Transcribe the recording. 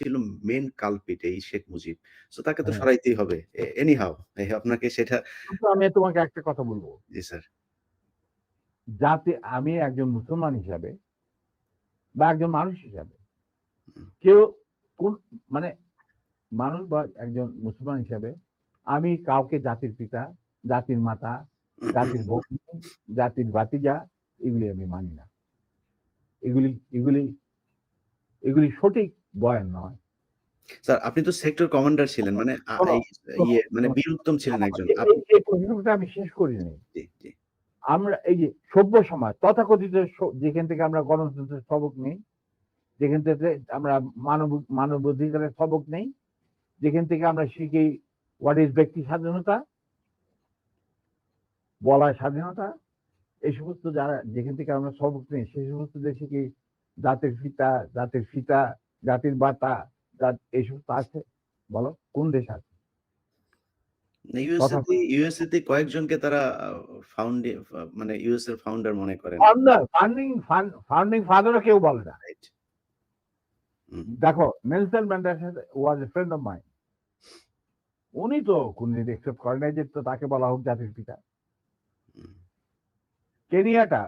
ছিল main culprit এই Sheikh Mujib. So তাকে তো হ্যাঁ। সরাইতেই হবে। এনিহাউ আপনাকে সেটা কিন্তু আমি তোমাকে একটা কথা বলব। জি স্যার। যাতে আমি একজন মুসলমান হিসাবে বা একজন মানুষ হিসাবে হুম, কেউ কোন মানে মানুষ বা একজন মুসলমান হিসাবে আমি কাউকে জাতির পিতা, জাতির মাতা, জাতির ভগ্নী, জাতির ভাতিজা এগুলি আমি মানি না। এগুলি এগুলি এগুলি সঠিক বয়ান নয়। স্যার আপনি তো সেক্টর কমান্ডার ছিলেন। মানে শোনো, এই শোনো, মানে শোনো। বীর উত্তম ছিলেন একজন। এই প্রশ্নটা আমি শেষ করিনি। জি, জি। আমরা এই যে সভ্য সমাজ তথাকথিত যেখান থেকে আমরা গণতন্ত্রের সবক নেই, যেখান থেকে আমরা মানবাধিকারের সবক নেই, যেখান থেকে আমরা শিখি হোয়াট ইজ ব্যক্তি স্বাধীনতা, বলার স্বাধীনতা, এই সমস্ত যারা যেখান থেকে আমরা সবক নেই সেই সমস্ত দেশে কি জাতির পিতা, জাতির সীতা, জাতির বাতা, এই সমস্ত আছে? বলো কোন দেশ আছে? ইউএসএ তে কয়েকজনকে তারা মানে ইউএস এর ফাউন্ডার মনে করেন। ফাউন্ডিং ফাদারও কেউ বলে না। রাইট। হুম, দেখো Nelson Mandela was a friend of mine. উনি তো কোনদিন একসেপ্ট করেন নাই যে তাকে বলা হোক জাতির পিতা। হুম। কেনিয়াটা